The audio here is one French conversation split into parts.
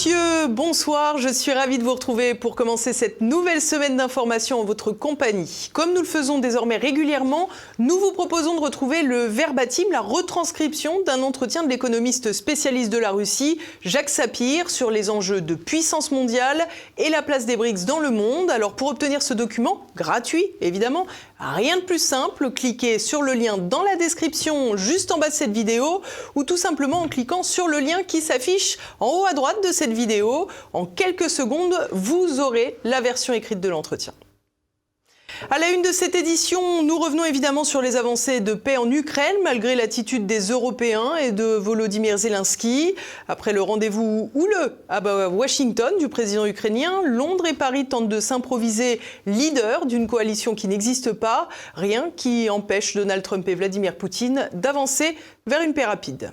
messieurs, bonsoir. Je suis ravie de vous retrouver pour commencer cette nouvelle semaine d'information en votre compagnie. Comme nous le faisons désormais régulièrement, nous vous proposons de retrouver le verbatim, la retranscription d'un entretien de l'économiste spécialiste de la Russie, Jacques Sapir, sur les enjeux de puissance mondiale et la place des BRICS dans le monde. Alors pour obtenir ce document, gratuit évidemment, rien de plus simple, cliquez sur le lien dans la description juste en bas de cette vidéo ou tout simplement en cliquant sur le lien qui s'affiche en haut à droite de cette vidéo. En quelques secondes, vous aurez la version écrite de l'entretien. À la une de cette édition, nous revenons évidemment sur les avancées de paix en Ukraine, malgré l'attitude des Européens et de Volodymyr Zelensky. Après le rendez-vous houleux à Washington du président ukrainien, Londres et Paris tentent de s'improviser leader d'une coalition qui n'existe pas. Rien qui empêche Donald Trump et Vladimir Poutine d'avancer vers une paix rapide.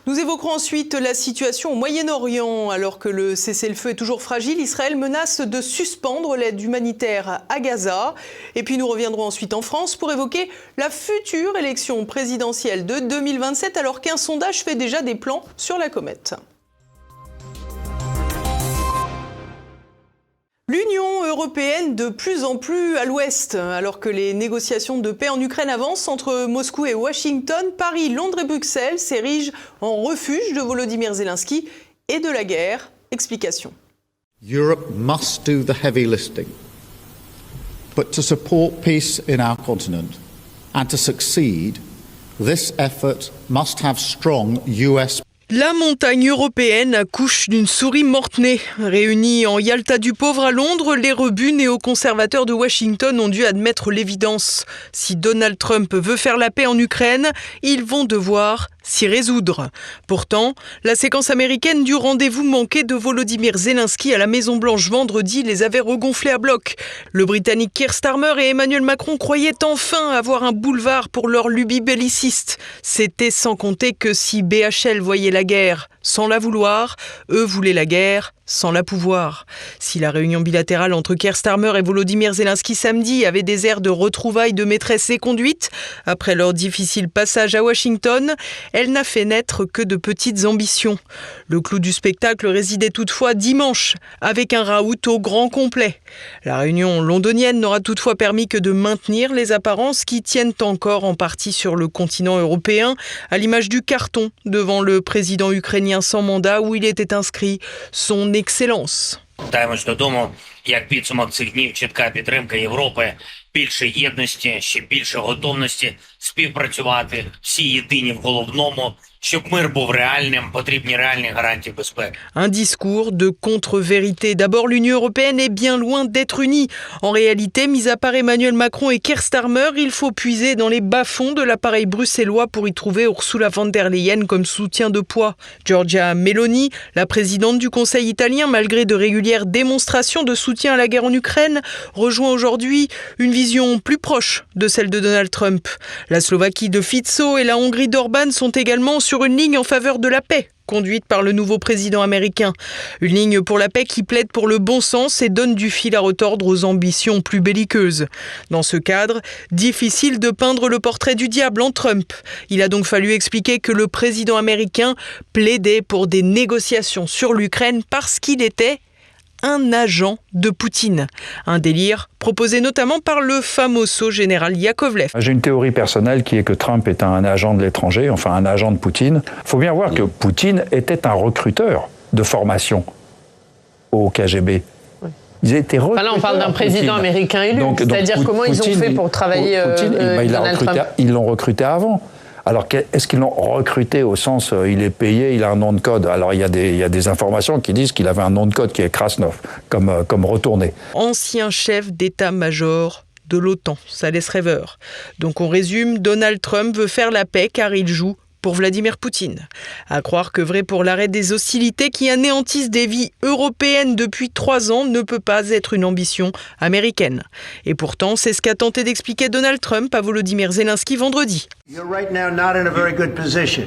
Nous évoquerons ensuite la situation au Moyen-Orient. Alors que le cessez-le-feu est toujours fragile, Israël menace de suspendre l'aide humanitaire à Gaza. Et puis nous reviendrons ensuite en France pour évoquer la future élection présidentielle de 2027, alors qu'un sondage fait déjà des plans sur la comète. L'Union européenne de plus en plus à l'ouest. Alors que les négociations de paix en Ukraine avancent entre Moscou et Washington, Paris, Londres et Bruxelles s'érigent en refuge de Volodymyr Zelensky et de la guerre. Explication. Europe must do the heavy lifting. But to support peace in our continent and to succeed, this effort must have strong US. La montagne européenne accouche d'une souris morte-née. Réunis en Yalta du pauvre à Londres, les rebuts néoconservateurs de Washington ont dû admettre l'évidence. Si Donald Trump veut faire la paix en Ukraine, ils vont devoir s'y résoudre. Pourtant, la séquence américaine du rendez-vous manqué de Volodymyr Zelensky à la Maison-Blanche vendredi les avait regonflés à bloc. Le Britannique Keir Starmer et Emmanuel Macron croyaient enfin avoir un boulevard pour leur lubie belliciste. C'était sans compter que si BHL voyait la guerre sans la vouloir, eux voulaient la guerre sans la pouvoir. Si la réunion bilatérale entre Keir Starmer et Volodymyr Zelensky samedi avait des airs de retrouvailles de maîtresse et conduite, après leur difficile passage à Washington, elle n'a fait naître que de petites ambitions. Le clou du spectacle résidait toutefois dimanche, avec un raout au grand complet. La réunion londonienne n'aura toutefois permis que de maintenir les apparences qui tiennent encore en partie sur le continent européen, à l'image du carton devant le président ukrainien sans mandat où il était inscrit « Son Excellence ». Вертаємось додому, як підсумок цих днів, чітка підтримка Європи, більше єдності, ще більше готовності співпрацювати, всі єдині в головному, щоб мир був реальним, потрібні реальні гарантії безпеки. Un discours de contre-vérité. D'abord, l'Union européenne est bien loin d'être unie. En réalité, mis à part Emmanuel Macron et Keir Starmer, il faut puiser dans les bas-fonds de l'appareil bruxellois pour y trouver Ursula von der Leyen comme soutien de poids. Giorgia Meloni, la présidente du Conseil italien, malgré de régulières démonstrations de soutien à la guerre en Ukraine, rejoint aujourd'hui une vision plus proche de celle de Donald Trump. La Slovaquie de Fico et la Hongrie d'Orban sont également sur une ligne en faveur de la paix, conduite par le nouveau président américain. Une ligne pour la paix qui plaide pour le bon sens et donne du fil à retordre aux ambitions plus belliqueuses. Dans ce cadre, difficile de peindre le portrait du diable en Trump. Il a donc fallu expliquer que le président américain plaidait pour des négociations sur l'Ukraine parce qu'il était un agent de Poutine. Un délire proposé notamment par le famoso général Yakovlev. J'ai une théorie personnelle qui est que Trump est un agent de l'étranger, enfin un agent de Poutine. Il faut bien voir que Poutine était un recruteur de formation au KGB. Ils étaient recrutés. Là, on parle d'un président américain élu. C'est-à-dire comment ils ont fait pour travailler Donald Trump. Ils l'ont recruté avant. Alors, est-ce qu'ils l'ont recruté au sens il est payé, il a un nom de code? Alors, il y a des informations qui disent qu'il avait un nom de code qui est Krasnov, comme retourné. Ancien chef d'état-major de l'OTAN, ça laisse rêveur. Donc on résume, Donald Trump veut faire la paix car il joue pour Vladimir Poutine. À croire que vrai pour l'arrêt des hostilités qui anéantissent des vies européennes depuis 3 ans ne peut pas être une ambition américaine. Et pourtant, c'est ce qu'a tenté d'expliquer Donald Trump à Volodymyr Zelensky vendredi. You're right now not in a very good position.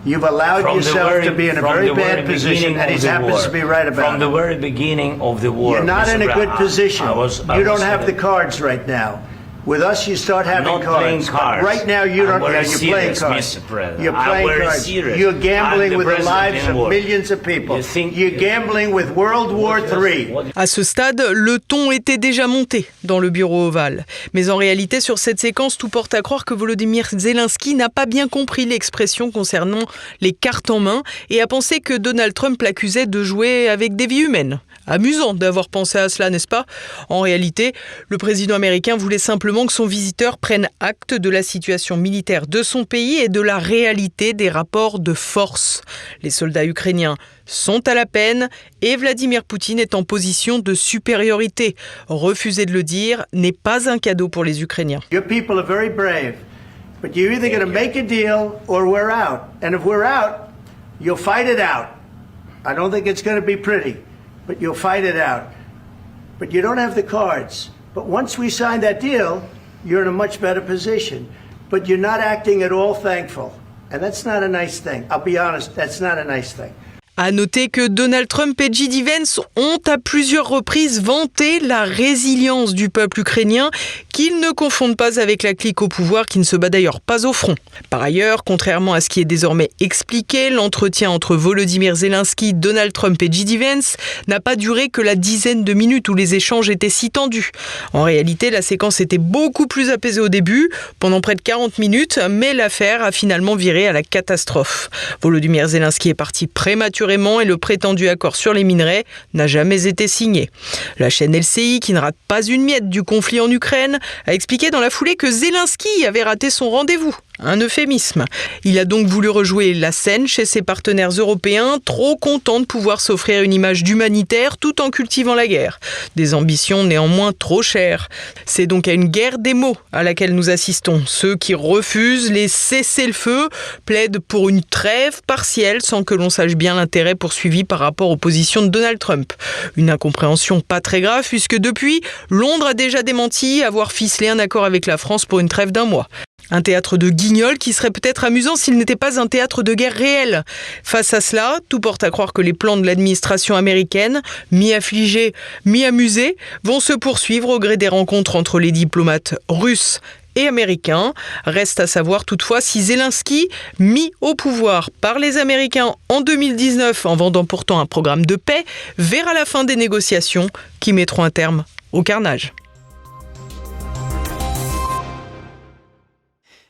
You've allowed yourself to be in a very bad position, and he happens to be right about it. From the very beginning of the war, You're not in a good position. You don't have the cards right now. With us, you start having cards. Right now, you don't. You're playing cards. You're playing cards. You're gambling with the lives of millions of people. You're gambling with World War III. À ce stade, le ton était déjà monté dans le bureau ovale. Mais en réalité, sur cette séquence, tout porte à croire que Volodymyr Zelensky n'a pas bien compris l'expression concernant les cartes en main et a pensé que Donald Trump l'accusait de jouer avec des vies humaines. Amusant d'avoir pensé à cela, n'est-ce pas ? En réalité, le président américain voulait simplement que son visiteur prenne acte de la situation militaire de son pays et de la réalité des rapports de force. Les soldats ukrainiens sont à la peine et Vladimir Poutine est en position de supériorité. Refuser de le dire n'est pas un cadeau pour les Ukrainiens. Your people are very brave, but you're either going to make a deal or we're out. And if we're out, you'll fight it out. I don't think it's going to be pretty, but you'll fight it out. But you don't have the cards. But once we sign that deal, you're in a much better position. But you're not acting at all thankful. And that's not a nice thing. I'll be honest, that's not a nice thing. À noter que Donald Trump et J.D. Vance ont à plusieurs reprises vanté la résilience du peuple ukrainien qu'ils ne confondent pas avec la clique au pouvoir qui ne se bat d'ailleurs pas au front. Par ailleurs, contrairement à ce qui est désormais expliqué, l'entretien entre Volodymyr Zelensky, Donald Trump et J.D. Vance n'a pas duré que la dizaine de minutes où les échanges étaient si tendus. En réalité, la séquence était beaucoup plus apaisée au début, pendant près de 40 minutes, mais l'affaire a finalement viré à la catastrophe. Volodymyr Zelensky est parti prématurément et le prétendu accord sur les minerais n'a jamais été signé. La chaîne LCI, qui ne rate pas une miette du conflit en Ukraine, a expliqué dans la foulée que Zelensky avait raté son rendez-vous. Un euphémisme. Il a donc voulu rejouer la scène chez ses partenaires européens, trop contents de pouvoir s'offrir une image d'humanitaire tout en cultivant la guerre. Des ambitions néanmoins trop chères. C'est donc à une guerre des mots à laquelle nous assistons. Ceux qui refusent les cessez-le-feu plaident pour une trêve partielle sans que l'on sache bien l'intérêt poursuivi par rapport aux positions de Donald Trump. Une incompréhension pas très grave puisque depuis, Londres a déjà démenti avoir ficelé un accord avec la France pour une trêve d'1 mois. Un théâtre de guignol qui serait peut-être amusant s'il n'était pas un théâtre de guerre réel. Face à cela, tout porte à croire que les plans de l'administration américaine, mi-affligés, mi-amusés, vont se poursuivre au gré des rencontres entre les diplomates russes et américains. Reste à savoir toutefois si Zelensky, mis au pouvoir par les Américains en 2019 en vendant pourtant un programme de paix, verra la fin des négociations qui mettront un terme au carnage.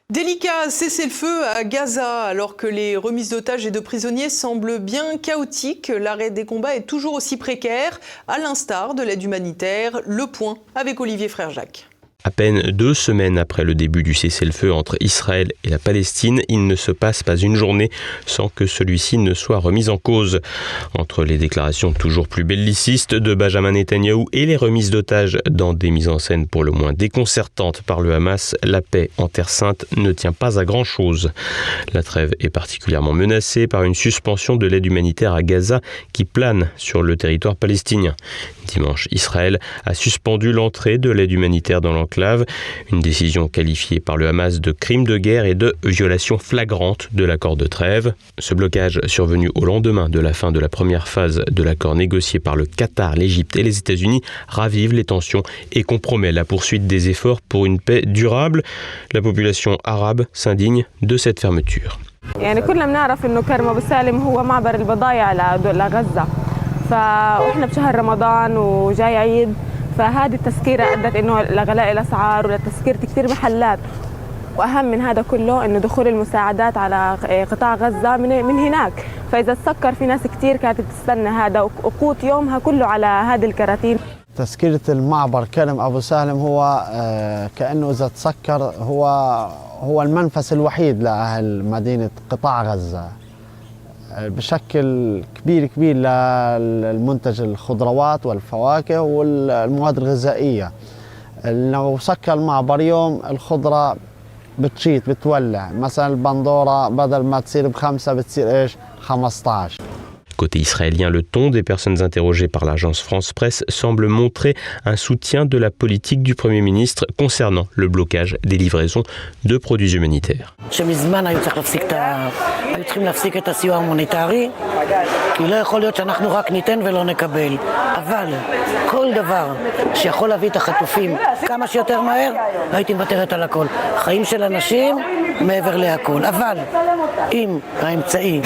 Délicat cessez-le-feu à Gaza, alors que les remises d'otages et de prisonniers semblent bien chaotiques. L'arrêt des combats est toujours aussi précaire, à l'instar de l'aide humanitaire. Le point avec Olivier Frère-Jacques. À peine 2 semaines après le début du cessez-le-feu entre Israël et la Palestine, il ne se passe pas une journée sans que celui-ci ne soit remis en cause. Entre les déclarations toujours plus bellicistes de Benjamin Netanyahou et les remises d'otages dans des mises en scène pour le moins déconcertantes par le Hamas, la paix en Terre Sainte ne tient pas à grand-chose. La trêve est particulièrement menacée par une suspension de l'aide humanitaire à Gaza qui plane sur le territoire palestinien. Dimanche, Israël a suspendu l'entrée de l'aide humanitaire dans l'enclave, une décision qualifiée par le Hamas de crime de guerre et de violation flagrante de l'accord de trêve. Ce blocage, survenu au lendemain de la fin de la première phase de l'accord négocié par le Qatar, l'Égypte et les États-Unis, ravive les tensions et compromet la poursuite des efforts pour une paix durable. La population arabe s'indigne de cette fermeture. فاحنا بشهر رمضان وجاي عيد فهذه التسكيره ادت انه لغلاء الاسعار ولتسكيره كثير محلات واهم من هذا كله انه دخول المساعدات على قطاع غزه من هناك فاذا تسكر في ناس كثير كانت بتستنى هذا وقوت يومها كله على هذه الكراتين. تسكيرة المعبر كرم أبو سالم هو كأنه إذا تسكر هو المنفذ الوحيد لأهل مدينة قطاع غزة بشكل كبير للمنتج الخضروات والفواكه والمواد الغذائية. لو سكر المعبر يوم الخضرة بتشيط بتولع، مثلا البندورة بدل ما تصير ب5 بتصير 15. Côté israélien, le ton des personnes interrogées par l'agence France-Presse semble montrer un soutien de la politique du Premier ministre concernant le blocage des livraisons de produits humanitaires. היו צריכים להפסיק את הסיוע ההומניטרי, כי לא יכול להיות שאנחנו רק ניתן ולא נקבל. אבל כל דבר שיכול להביא את החטופים כמה שיותר מהר, הייתי מוותרת על הכל. חיים של אנשים מעבר להכל. אבל אם האמצעי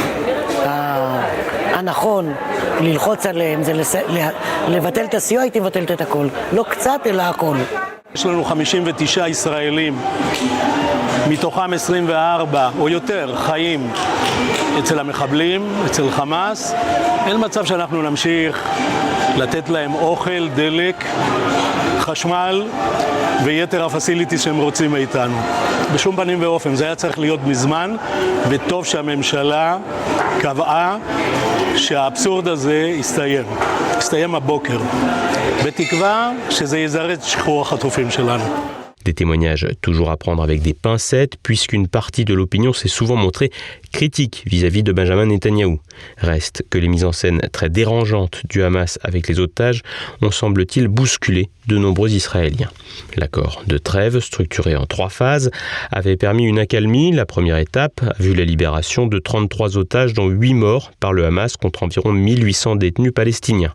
הנכון ללחוץ עליהם זה לבטל את הסיוע, הייתי מבטלת את הכל. לא קצת, אלא הכל. יש לנו 59 ישראלים, מתוכם 24 או יותר חיים אצל המחבלים, אצל חמאס. אין מצב שאנחנו נמשיך לתת להם אוכל, דלק, חשמל ויתר הפסיליטיז שהם רוצים מאיתנו. בשום פנים ואופן, זה היה צריך להיות מזמן, וטוב שהממשלה קבעה שהאבסורד הזה יסתיים הבוקר. בתקווה שזה יזרז שחרור החטופים שלנו. Des témoignages toujours à prendre avec des pincettes, puisqu'une partie de l'opinion s'est souvent montrée critique vis-à-vis de Benjamin Netanyahou. Reste que les mises en scène très dérangeantes du Hamas avec les otages ont, semble-t-il, bousculé de nombreux Israéliens. L'accord de trêve, structuré en 3 phases, avait permis une accalmie. La première étape a vu la libération de 33 otages, dont 8 morts par le Hamas contre environ 1800 détenus palestiniens.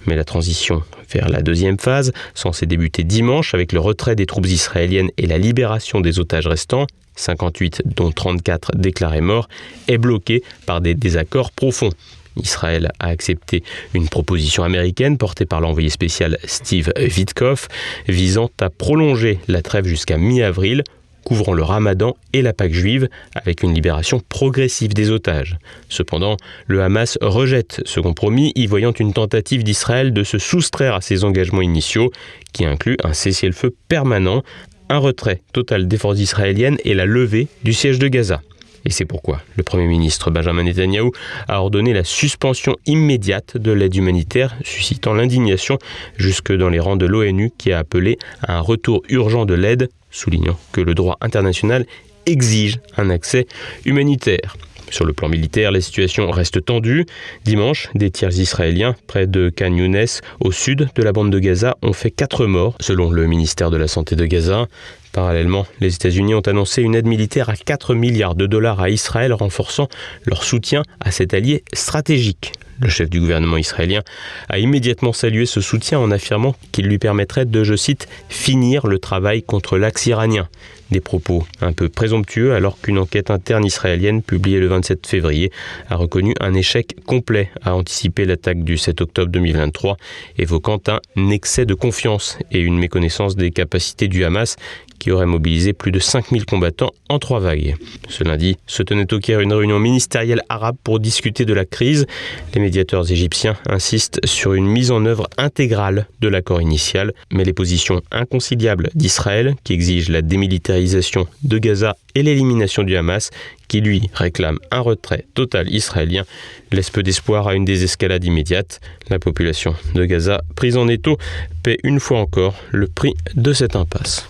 Mais la transition vers la deuxième phase, censée débuter dimanche avec le retrait des troupes israéliennes et la libération des otages restants, 58 dont 34 déclarés morts, est bloquée par des désaccords profonds. Israël a accepté une proposition américaine portée par l'envoyé spécial Steve Witkoff visant à prolonger la trêve jusqu'à mi-avril, couvrant le Ramadan et la Pâque juive avec une libération progressive des otages. Cependant, le Hamas rejette ce compromis, y voyant une tentative d'Israël de se soustraire à ses engagements initiaux, qui incluent un cessez-le-feu permanent, un retrait total des forces israéliennes et la levée du siège de Gaza. Et c'est pourquoi le Premier ministre Benjamin Netanyahou a ordonné la suspension immédiate de l'aide humanitaire, suscitant l'indignation jusque dans les rangs de l'ONU qui a appelé à un retour urgent de l'aide, soulignant que le droit international exige un accès humanitaire. Sur le plan militaire, la situation reste tendue. Dimanche, des tirs israéliens près de Khan Younes, au sud de la bande de Gaza, ont fait 4 morts, selon le ministère de la Santé de Gaza. Parallèlement, les États-Unis ont annoncé une aide militaire à 4 milliards de dollars à Israël, renforçant leur soutien à cet allié stratégique. Le chef du gouvernement israélien a immédiatement salué ce soutien en affirmant qu'il lui permettrait de, je cite, « finir le travail contre l'axe iranien ». Des propos un peu présomptueux alors qu'une enquête interne israélienne publiée le 27 février a reconnu un échec complet à anticiper l'attaque du 7 octobre 2023, évoquant un excès de confiance et une méconnaissance des capacités du Hamas qui aurait mobilisé plus de 5000 combattants en 3 vagues. Ce lundi se tenait au Caire une réunion ministérielle arabe pour discuter de la crise. Les médiateurs égyptiens insistent sur une mise en œuvre intégrale de l'accord initial, mais les positions inconciliables d'Israël, qui exige la démilitarisation de Gaza et l'élimination du Hamas, qui lui réclame un retrait total israélien, laissent peu d'espoir à une désescalade immédiate. La population de Gaza, prise en étau, paie une fois encore le prix de cette impasse.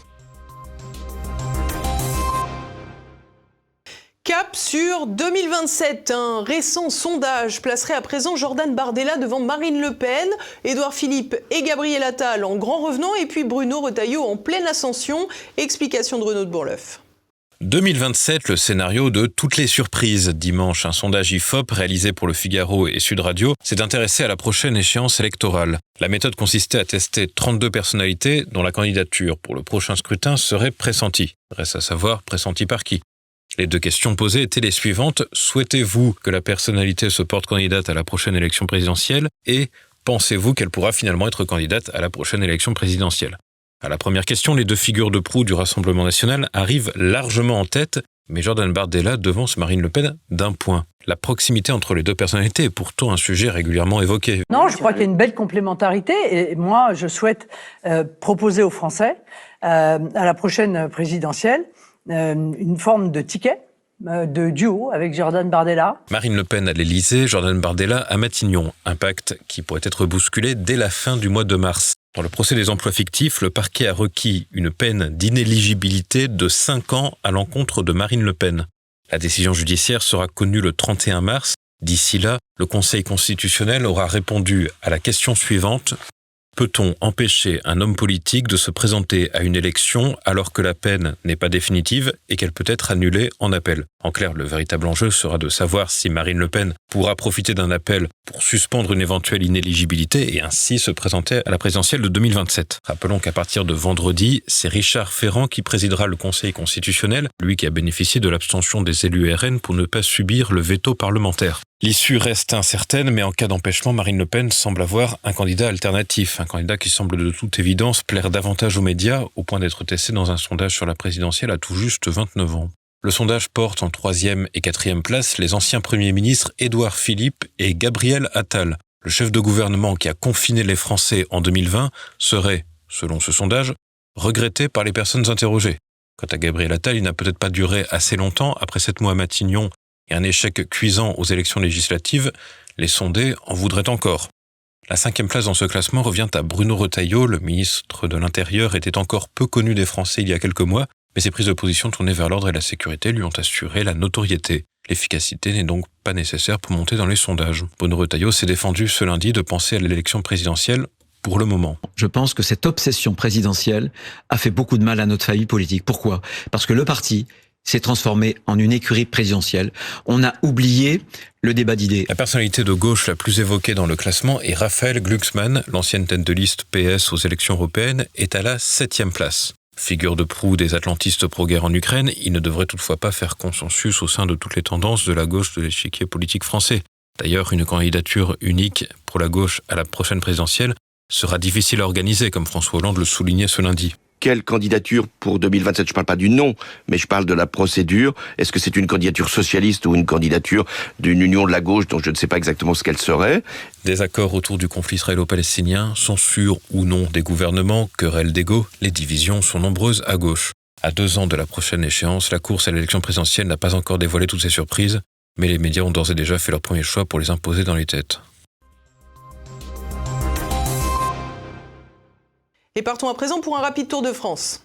Cap sur 2027. Un récent sondage placerait à présent Jordan Bardella devant Marine Le Pen, Édouard Philippe et Gabriel Attal en grand revenant et puis Bruno Retailleau en pleine ascension. Explication de Renaud de Bourleuf. 2027, le scénario de toutes les surprises. Dimanche, un sondage IFOP réalisé pour Le Figaro et Sud Radio s'est intéressé à la prochaine échéance électorale. La méthode consistait à tester 32 personnalités dont la candidature pour le prochain scrutin serait pressentie. Reste à savoir, pressentie par qui ? Les 2 questions posées étaient les suivantes. Souhaitez-vous que la personnalité se porte candidate à la prochaine élection présidentielle ? Et pensez-vous qu'elle pourra finalement être candidate à la prochaine élection présidentielle ? À la première question, les 2 figures de proue du Rassemblement national arrivent largement en tête, mais Jordan Bardella devance Marine Le Pen d'1 point. La proximité entre les 2 personnalités est pourtant un sujet régulièrement évoqué. Non, je crois qu'il y a une belle complémentarité et moi, je souhaite proposer aux Français, à la prochaine présidentielle, une forme de ticket, de duo avec Jordan Bardella. Marine Le Pen à l'Élysée, Jordan Bardella à Matignon. Un pacte qui pourrait être bousculé dès la fin du mois de mars. Dans le procès des emplois fictifs, le parquet a requis une peine d'inéligibilité de 5 ans à l'encontre de Marine Le Pen. La décision judiciaire sera connue le 31 mars. D'ici là, le Conseil constitutionnel aura répondu à la question suivante. Peut-on empêcher un homme politique de se présenter à une élection alors que la peine n'est pas définitive et qu'elle peut être annulée en appel ? En clair, le véritable enjeu sera de savoir si Marine Le Pen pourra profiter d'un appel pour suspendre une éventuelle inéligibilité et ainsi se présenter à la présidentielle de 2027. Rappelons qu'à partir de vendredi, c'est Richard Ferrand qui présidera le Conseil constitutionnel, lui qui a bénéficié de l'abstention des élus RN pour ne pas subir le veto parlementaire. L'issue reste incertaine, mais en cas d'empêchement, Marine Le Pen semble avoir un candidat alternatif, un candidat qui semble de toute évidence plaire davantage aux médias, au point d'être testé dans un sondage sur la présidentielle à tout juste 29 ans. Le sondage porte en 3e et 4e place les anciens premiers ministres Édouard Philippe et Gabriel Attal. Le chef de gouvernement qui a confiné les Français en 2020 serait, selon ce sondage, regretté par les personnes interrogées. Quant à Gabriel Attal, il n'a peut-être pas duré assez longtemps. Après 7 mois à Matignon et un échec cuisant aux élections législatives, les sondés en voudraient encore. La 5e place dans ce classement revient à Bruno Retailleau. Le ministre de l'Intérieur était encore peu connu des Français il y a quelques mois, mais ses prises de position tournées vers l'ordre et la sécurité lui ont assuré la notoriété. L'efficacité n'est donc pas nécessaire pour monter dans les sondages. Bruno Retailleau s'est défendu ce lundi de penser à l'élection présidentielle pour le moment. Je pense que cette obsession présidentielle a fait beaucoup de mal à notre famille politique. Pourquoi ? Parce que le parti s'est transformé en une écurie présidentielle. On a oublié le débat d'idées. La personnalité de gauche la plus évoquée dans le classement est Raphaël Glucksmann, l'ancienne tête de liste PS aux élections européennes, est à la 7e place. Figure de proue des atlantistes pro-guerre en Ukraine, il ne devrait toutefois pas faire consensus au sein de toutes les tendances de la gauche de l'échiquier politique français. D'ailleurs, une candidature unique pour la gauche à la prochaine présidentielle sera difficile à organiser, comme François Hollande le soulignait ce lundi. Quelle candidature pour 2027 ? Je ne parle pas du nom, mais je parle de la procédure. Est-ce que c'est une candidature socialiste ou une candidature d'une union de la gauche dont je ne sais pas exactement ce qu'elle serait ? Des accords autour du conflit israélo-palestinien, censure ou non des gouvernements, querelle d'ego, les divisions sont nombreuses à gauche. À 2 ans de la prochaine échéance, la course à l'élection présidentielle n'a pas encore dévoilé toutes ses surprises, mais les médias ont d'ores et déjà fait leur premier choix pour les imposer dans les têtes. Et partons à présent pour un rapide tour de France.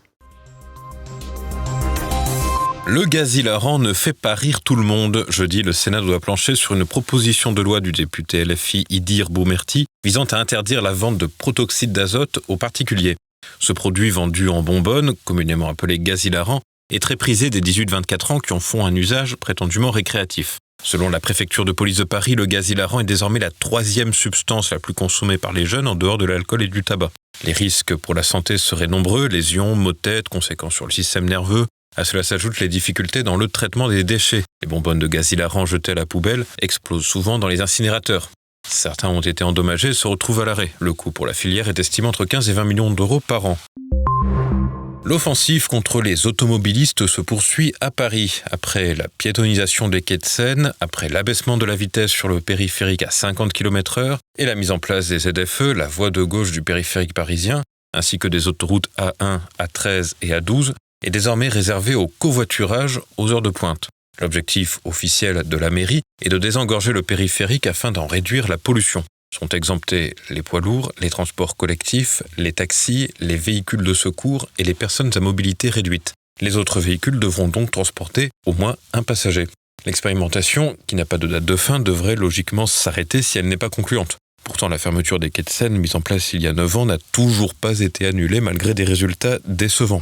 Le gaz hilarant ne fait pas rire tout le monde. Jeudi, le Sénat doit plancher sur une proposition de loi du député LFI Idir Boumerti visant à interdire la vente de protoxyde d'azote aux particuliers. Ce produit vendu en bonbonne, communément appelé gaz hilarant, est très prisé des 18-24 ans qui en font un usage prétendument récréatif. Selon la préfecture de police de Paris, le gaz hilarant est désormais la 3e substance la plus consommée par les jeunes en dehors de l'alcool et du tabac. Les risques pour la santé seraient nombreux, lésions, maux de tête, conséquences sur le système nerveux. À cela s'ajoutent les difficultés dans le traitement des déchets. Les bonbonnes de gaz hilarant jetées à la poubelle explosent souvent dans les incinérateurs. Certains ont été endommagés et se retrouvent à l'arrêt. Le coût pour la filière est estimé entre 15 et 20 millions d'euros par an. L'offensive contre les automobilistes se poursuit à Paris. Après la piétonisation des quais de Seine, après l'abaissement de la vitesse sur le périphérique à 50 km/h et la mise en place des ZFE, la voie de gauche du périphérique parisien, ainsi que des autoroutes A1, A13 et A12, est désormais réservée au covoiturage aux heures de pointe. L'objectif officiel de la mairie est de désengorger le périphérique afin d'en réduire la pollution. Sont exemptés les poids lourds, les transports collectifs, les taxis, les véhicules de secours et les personnes à mobilité réduite. Les autres véhicules devront donc transporter au moins un passager. L'expérimentation, qui n'a pas de date de fin, devrait logiquement s'arrêter si elle n'est pas concluante. Pourtant, la fermeture des quais de Seine, mise en place il y a 9 ans, n'a toujours pas été annulée malgré des résultats décevants.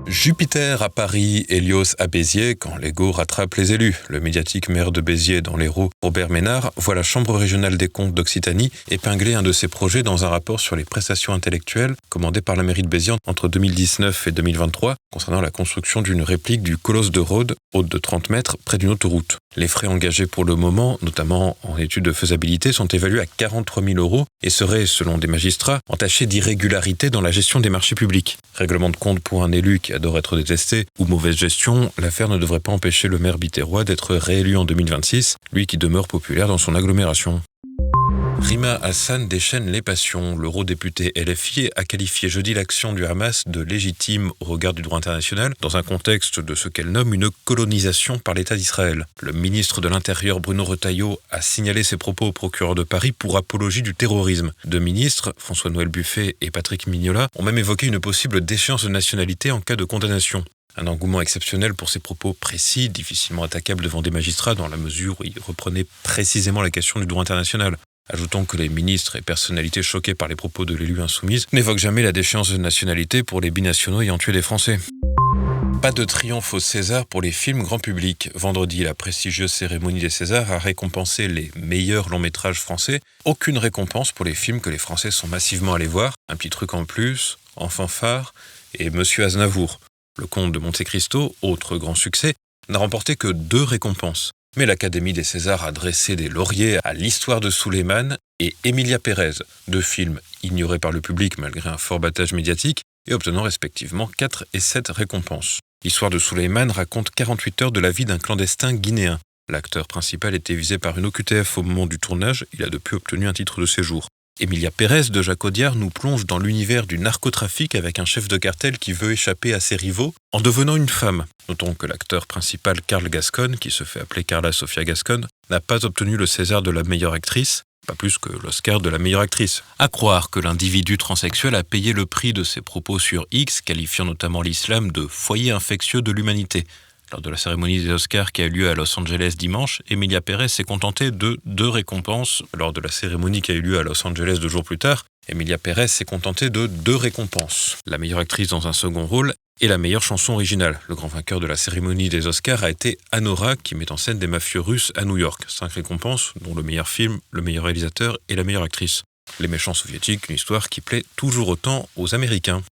Jupiter à Paris, Hélios à Béziers, quand l'ego rattrape les élus. Le médiatique maire de Béziers dans l'Hérault, Robert Ménard, voit la Chambre régionale des comptes d'Occitanie épingler un de ses projets dans un rapport sur les prestations intellectuelles commandé par la mairie de Béziers entre 2019 et 2023 concernant la construction d'une réplique du colosse de Rhodes, haute de 30 mètres, près d'une autoroute. Les frais engagés pour le moment, notamment en études de faisabilité, sont évalués à 43 000 € et seraient, selon des magistrats, entachés d'irrégularité dans la gestion des marchés publics. Règlement de compte pour un élu qui adore être détesté ou mauvaise gestion, l'affaire ne devrait pas empêcher le maire bitérois d'être réélu en 2026, lui qui demeure populaire dans son agglomération. Rima Hassan déchaîne les passions. L'eurodéputé LFI a qualifié jeudi l'action du Hamas de légitime au regard du droit international dans un contexte de ce qu'elle nomme une colonisation par l'État d'Israël. Le ministre de l'Intérieur Bruno Retailleau a signalé ses propos au procureur de Paris pour apologie du terrorisme. Deux ministres, François-Noël Buffet et Patrick Mignola, ont même évoqué une possible déchéance de nationalité en cas de condamnation. Un engouement exceptionnel pour ses propos précis, difficilement attaquables devant des magistrats dans la mesure où il reprenait précisément la question du droit international. Ajoutons que les ministres et personnalités choquées par les propos de l'élu insoumise n'évoquent jamais la déchéance de nationalité pour les binationaux ayant tué des Français. Pas de triomphe au César pour les films grand public. Vendredi, la prestigieuse cérémonie des Césars a récompensé les meilleurs longs métrages français. Aucune récompense pour les films que les Français sont massivement allés voir. Un petit truc en plus, Enfant phare et Monsieur Aznavour. Le Comte de Monte Cristo, autre grand succès, n'a remporté que 2 récompenses. Mais l'Académie des Césars a dressé des lauriers à L'Histoire de Souleymane et Emilia Pérez, 2 films ignorés par le public malgré un fort battage médiatique et obtenant respectivement 4 et 7 récompenses. L'Histoire de Souleymane raconte 48 heures de la vie d'un clandestin guinéen. L'acteur principal était visé par une OQTF au moment du tournage, il a depuis obtenu un titre de séjour. Emilia Pérez de Jacques Audiard nous plonge dans l'univers du narcotrafic avec un chef de cartel qui veut échapper à ses rivaux en devenant une femme. Notons que l'acteur principal Carl Gascon, qui se fait appeler Carla Sofia Gascon, n'a pas obtenu le César de la meilleure actrice, pas plus que l'Oscar de la meilleure actrice. À croire que l'individu transsexuel a payé le prix de ses propos sur X, qualifiant notamment l'islam de foyer infectieux de l'humanité. Lors de la cérémonie des Oscars qui a eu lieu à Los Angeles dimanche, Emilia Pérez s'est contentée de 2 récompenses. Lors de la cérémonie qui a eu lieu à Los Angeles 2 jours plus tard, Emilia Pérez s'est contentée de 2 récompenses. La meilleure actrice dans un second rôle et la meilleure chanson originale. Le grand vainqueur de la cérémonie des Oscars a été Anora, qui met en scène des mafieux russes à New York. 5 récompenses, dont le meilleur film, le meilleur réalisateur et la meilleure actrice. Les méchants soviétiques, une histoire qui plaît toujours autant aux Américains.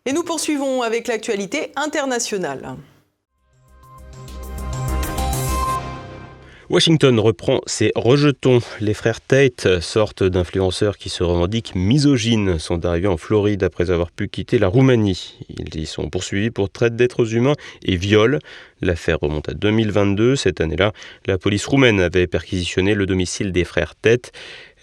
Et nous poursuivons avec l'actualité internationale. Washington reprend ses rejetons. Les frères Tate, sorte d'influenceurs qui se revendiquent misogynes, sont arrivés en Floride après avoir pu quitter la Roumanie. Ils y sont poursuivis pour traite d'êtres humains et viol. L'affaire remonte à 2022. Cette année-là, la police roumaine avait perquisitionné le domicile des frères Tate.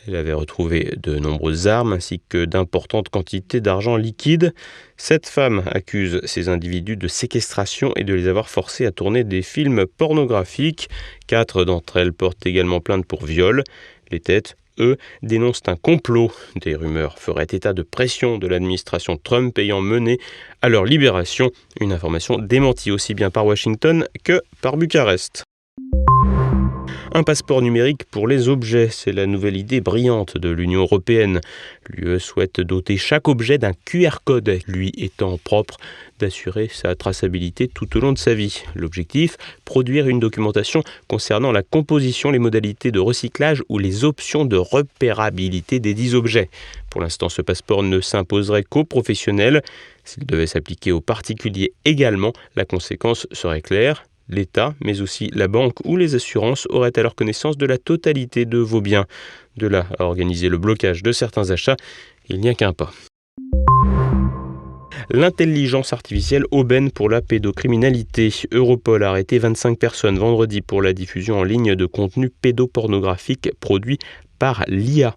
Elle avait retrouvé de nombreuses armes ainsi que d'importantes quantités d'argent liquide. 7 femmes accusent ces individus de séquestration et de les avoir forcés à tourner des films pornographiques. 4 d'entre elles portent également plainte pour viol. Les Tate, eux, dénoncent un complot. Des rumeurs feraient état de pression de l'administration Trump ayant mené à leur libération. Une information démentie aussi bien par Washington que par Bucarest. Un passeport numérique pour les objets, c'est la nouvelle idée brillante de l'Union européenne. L'UE souhaite doter chaque objet d'un QR code, lui étant propre d'assurer sa traçabilité tout au long de sa vie. L'objectif, produire une documentation concernant la composition, les modalités de recyclage ou les options de repérabilité des 10 objets. Pour l'instant, ce passeport ne s'imposerait qu'aux professionnels. S'il devait s'appliquer aux particuliers également, la conséquence serait claire. L'État, mais aussi la banque ou les assurances auraient alors connaissance de la totalité de vos biens. De là à organiser le blocage de certains achats, il n'y a qu'un pas. L'intelligence artificielle aubaine pour la pédocriminalité. Europol a arrêté 25 personnes vendredi pour la diffusion en ligne de contenus pédopornographiques produits par l'IA.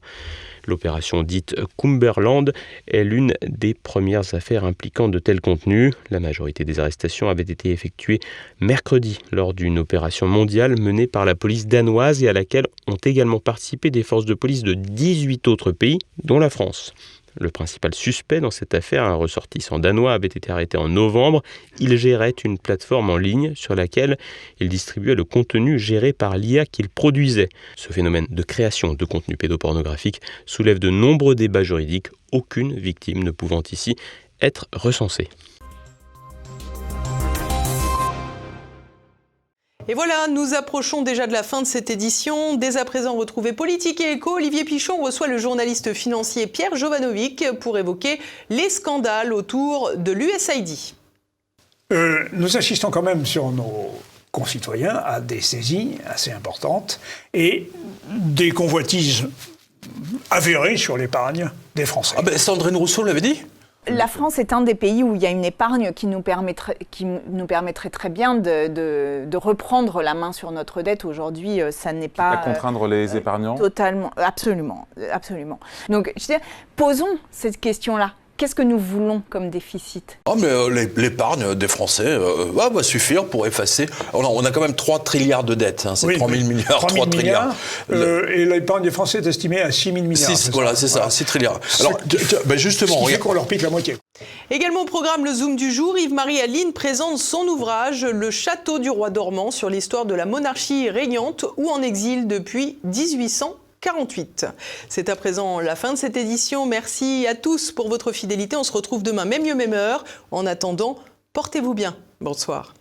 L'opération dite Cumberland est l'une des premières affaires impliquant de tels contenus. La majorité des arrestations avaient été effectuées mercredi lors d'une opération mondiale menée par la police danoise et à laquelle ont également participé des forces de police de 18 autres pays, dont la France. Le principal suspect dans cette affaire, un ressortissant danois, avait été arrêté en novembre. Il gérait une plateforme en ligne sur laquelle il distribuait le contenu géré par l'IA qu'il produisait. Ce phénomène de création de contenu pédopornographique soulève de nombreux débats juridiques, aucune victime ne pouvant ici être recensée. Et voilà, nous approchons déjà de la fin de cette édition. Dès à présent, retrouvez Politique et Éco. Olivier Pichon reçoit le journaliste financier Pierre Jovanovic pour évoquer les scandales autour de l'USAID. Nous assistons quand même sur nos concitoyens à des saisies assez importantes et des convoitises avérées sur l'épargne des Français. Ah ben Sandrine Rousseau l'avait dit. La France est un des pays où il y a une épargne qui nous permettrait très bien de reprendre la main sur notre dette. Aujourd'hui, ça n'est pas... À contraindre les épargnants ? Totalement, absolument. Donc, je veux dire, posons cette question-là. Qu'est-ce que nous voulons comme déficit? L'épargne des Français va suffire pour effacer. On a quand même 3 trilliards de dettes. Hein, c'est 3 000 milliards, 3 trilliards. Et l'épargne des Français est estimée à 6 000 milliards. 6 trilliards. Alors, justement, ce qui fait qu'on leur pique la moitié. Également au programme le Zoom du jour, Yves-Marie Aline présente son ouvrage « Le château du roi dormant » sur l'histoire de la monarchie régnante ou en exil depuis 1848. C'est à présent la fin de cette édition. Merci à tous pour votre fidélité. On se retrouve demain, même lieu, même heure. En attendant, portez-vous bien. Bonsoir.